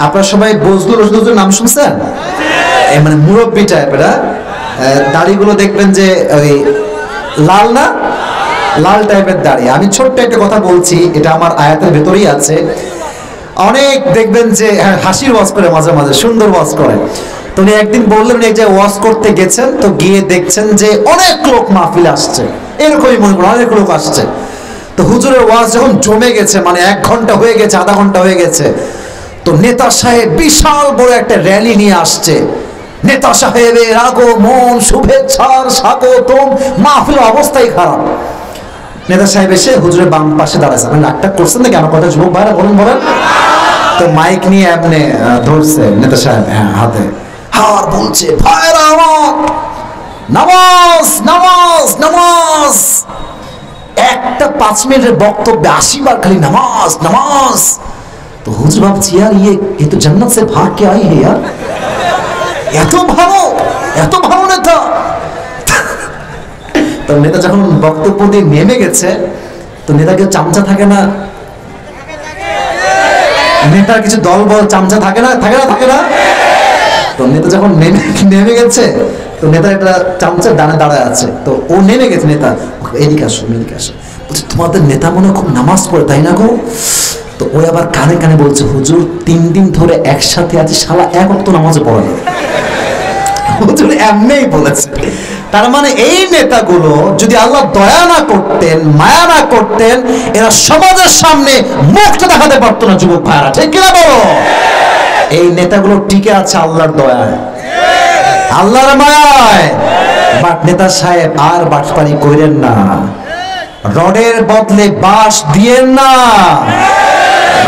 আপনারা সবাই বজলুল হুজুরের নাম শুনছেন? এই মানে মুরব্বি টাইপের, দাড়িগুলো দেখবেন যে ওই লাল না, লাল টাইপের দাড়ি। আমি ছোট্ট একটা কথা বলছি, এটা আমার আয়াতের ভেতরেই আছে। অনেক দেখবেন যে হাসির ওয়াজ করে, মাঝে মাঝে সুন্দর ওয়াজ করে। তো উনি একদিন বললেন এক জায়গায় ওয়াজ করতে গেছেন, তো গিয়ে দেখছেন যে অনেক লোক মাহফিলে আসছে, এরকমই মনে করেন অনেক লোক আসছে। তো হুজুরের ওয়াজ যখন জমে গেছে, মানে 1 ঘন্টা হয়ে গেছে, আধা ঘন্টা হয়ে গেছে, তো নেতা সাহেব বিশাল বড় একটা র্যালি নিয়ে আসছে। নেতা সাহেবের আগমন, শুভেচ্ছার স্বাগতম, মাহফিল অবস্থাই খারাপ। নেতা সাহেব এসে হুজুরের বাম পাশে দাঁড়াচ্ছে। আপনি নাটক করছেন নাকি আমার কথা? যুবক ভাইরা বলুন বলেন। তো মাইক নিয়ে এমনি ধরছে নেতা সাহেব হাতে, আর বলছে, ভাইরা আমার, নামাজ নামাজ নামাজ। একটা 5 মিনিটের বক্তব্যে 80 বার খালি নামাজ নামাজ। তো হুজুর ভাবছি, यार ये तो जन्नत से भाग के आई है यार, এত ভালো নেতা। তো নেতা যখন বক্তব্য দিয়ে নেমে গেছে, তো নেতাকে চামচা থাকে না, নেতার কিছু দল বল চামচা থাকে না, থাকে না। তো নেতা যখন নেমে গেছে, তো নেতা একটা চামচা ডানে দাঁড়ায় আছে। তো ও নেমে গেছে, নেতা এদিকে আসো বলছে, তোমাদের নেতা মনে খুব নামাজ পড়ে তাই না গো? তো ওই আবার কানে কানে বলছে, হুজুর 3 দিন ধরে একসাথে আছে, শালা 1 ওয়াক্ত নামাজও পড়ে না। হুজুর এমনিই বলেছে। তার মানে এই নেতাগুলো যদি আল্লাহ দয়া না করতেন, মায়া না করতেন, এরা সমাজের সামনে মুখটা দেখাতে পারতো না। যুবক ভাইরা ঠিক কিনা বলো? এই নেতাগুলো টিকে আছে আল্লাহর দয়ায়, আল্লাহর মায়ায়। বাট নেতা সাহেব আর বাটপারি কইরেন না, রডের বদলে বাঁশ দিয়েন না,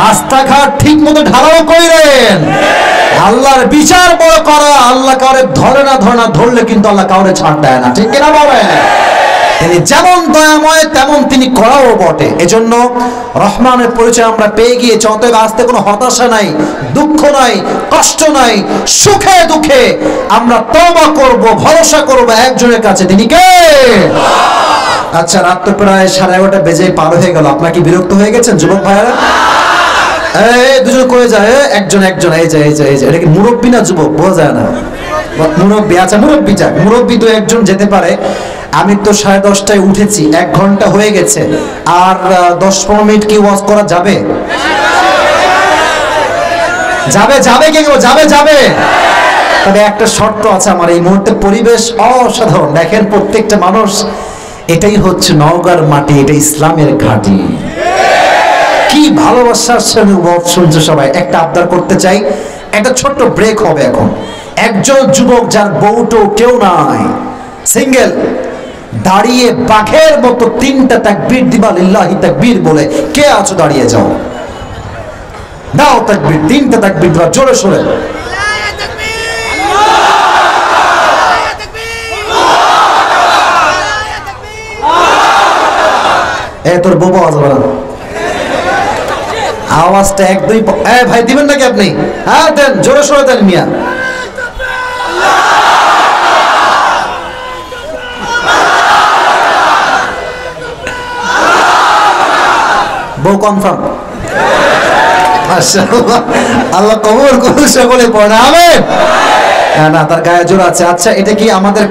রাস্তাঘাট ঠিক মতো ঢালাও কইরেন। আল্লাহর বিচার বড় করা, আল্লাহ কাউরে ধরে না, ধরলে কিন্তু আল্লাহ কাউরে ছাড় দেয় না, ঠিক কিনা বলেন? তিনি যেমন দয়াময় তেমন তিনি করাও বটে। এজন্য রহমানের পরিচয় আমরা পেয়ে গিয়েছি। অতএব আজকে কোনো হতাশা নাই, দুঃখ নাই, কষ্ট নাই, সুখে দুঃখে আমরা তওবা করব, ভরসা করব একজনের কাছে, তিনি কে? আচ্ছা, রাত তো প্রায় 11:30 বেজে পার হয়ে গেল। আপনারা কি বিরক্ত হয়ে গেছেন যুবক ভাইরা? দুজন কয়ে যায়, একজন এই যে এটা কি মুরব্বী না যুবক বোঝা যায় না? মুরব্বী। আচ্ছা, মুরব্বী তো একজন যেতে পারে। আমি তো 10:30টায় উঠেছি, 1 ঘন্টা হয়ে গেছে, আর 10-15 মিনিট কি ওয়াজ করা যাবে? যাবে। তবে একটা শর্ত আছে আমার। এই মুহূর্তে পরিবেশ অসাধারণ। দেখেন, প্রত্যেকটা মানুষ, এটাই হচ্ছে নওগাঁর মাটি, এটা ইসলামের ঘাঁটি। কি ভালোবাসার সঙ্গে ওয়াজ শুনছে সবাই। একটা আবদার করতে চাই, একটা ছোট্ট ব্রেক হবে এখন। একজন যুবক যার বউটো কেউ নাই, সিঙ্গেল, দাঁড়িয়ে বাঘের মতো 3টা তাকবীর দিবা, লিল্লাহি তাকবীর বলে। কে আছো দাঁড়িয়ে যাও, দাও তাকবীর, 3টা তাকবীর দিবা জোরে সোরে। তোর বউ আওয়াজ হবে না, আওয়াজটা একদমই। ভাই দিবেন নাকি আপনি? হ্যাঁ দেন, জোরে সোরে দেন মিয়া। বউ কনফার্ম? মাশাআল্লাহ, আল্লাহ কবুল করুন। সকলে পড়ে আমিন। না, তার গায়ে জোর আছে। আচ্ছা, এটা কি আমাদের